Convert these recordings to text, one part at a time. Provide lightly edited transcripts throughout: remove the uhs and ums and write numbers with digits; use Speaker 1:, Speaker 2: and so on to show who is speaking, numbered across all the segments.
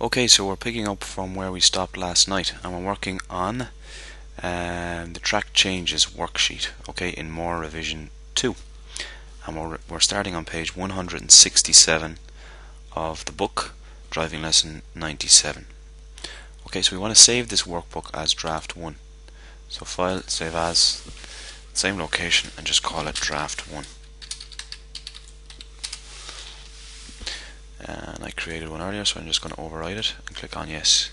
Speaker 1: Okay, so we're picking up from where we stopped last night, and we're working on the track changes worksheet, okay, in More Revision 2. And we're starting on page 167 of the book, Driving Lesson 97. Okay, so we want to save this workbook as Draft 1. So File, Save As, same location, and just call it Draft 1. And I created one earlier, so I'm just going to override it and click on Yes.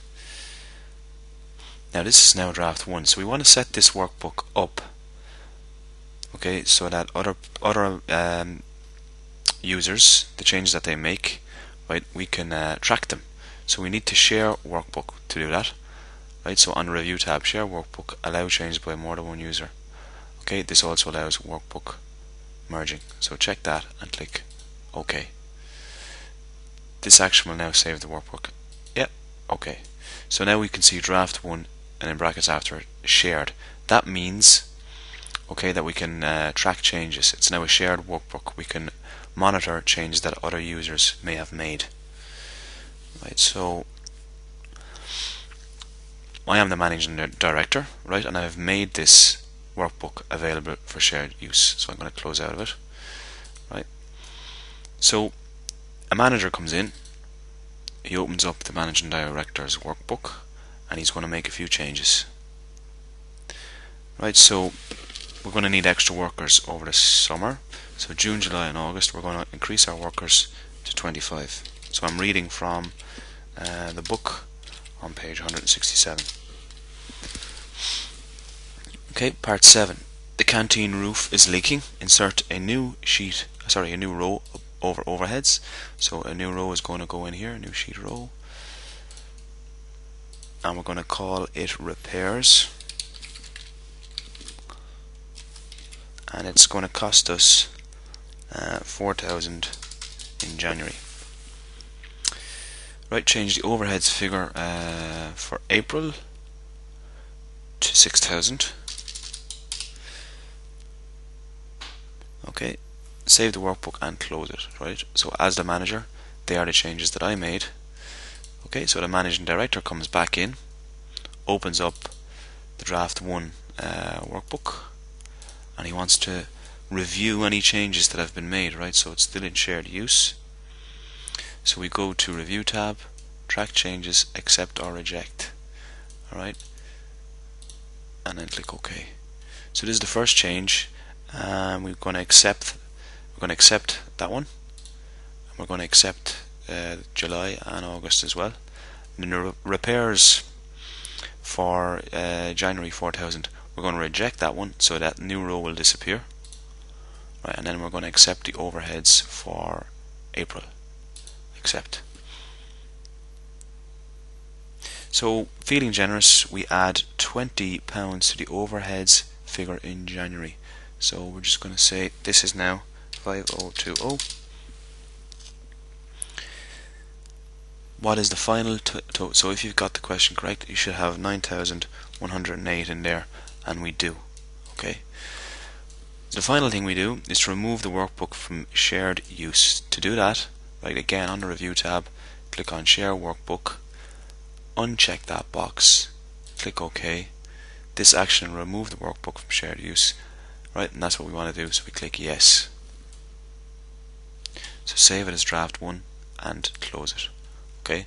Speaker 1: Now this is now Draft 1, so we want to set this workbook up, okay, so that other users, the changes that they make, right, we can track them. So we need to share workbook to do that, right? So on the Review tab, Share Workbook, allow changes by more than one user. Okay, this also allows workbook merging. So check that and click OK. This action will now save the workbook. Yep, OK. So now we can see Draft 1 and in brackets after it, shared. That means, okay, that we can track changes. It's now a shared workbook. We can monitor changes that other users may have made. Right, so I am the managing director, right, and I've made this workbook available for shared use. So I'm going to close out of it. Right. So a manager comes in, he opens up the managing director's workbook, and he's going to make a few changes. Right, so we're going to need extra workers over the summer. So June, July and August we're going to increase our workers to 25. So I'm reading from the book on page 167. Okay, part 7. The canteen roof is leaking. Insert a new row over overheads. So a new row is going to go in here, a new sheet row. And we're going to call it repairs. And it's going to cost us 4,000 in January. Right, change the overheads figure for April to 6,000. Okay, save the workbook and close it. Right, so as the manager, they are the changes that I made. Okay, so the managing director comes back in, opens up the Draft 1 workbook, and he wants to review any changes that have been made, right? So it's still in shared use. So we go to Review tab, Track Changes, Accept or Reject. Alright, and then click OK. So this is the first change, and we're going to accept that one, and we're going to accept July and August as well. And the repairs for January 4,000, we're going to reject that one, so that new row will disappear. Right, and then we're going to accept the overheads for April. Accept. So, feeling generous, we add £20 to the overheads figure in January. So we're just going to say this is now 5020. What is the final total? So if you've got the question correct, you should have 9,108 in there, and we do. Okay. The final thing we do is to remove the workbook from shared use. To do that, right, again on the Review tab, click on Share Workbook, uncheck that box, click OK. This action will remove the workbook from shared use, right, and that's what we want to do, so we click Yes. So save it as Draft 1 and close it. Okay,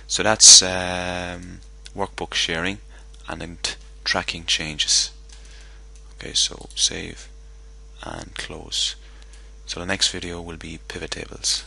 Speaker 1: so that's workbook sharing and tracking changes. Okay, so save and close. So the next video will be pivot tables.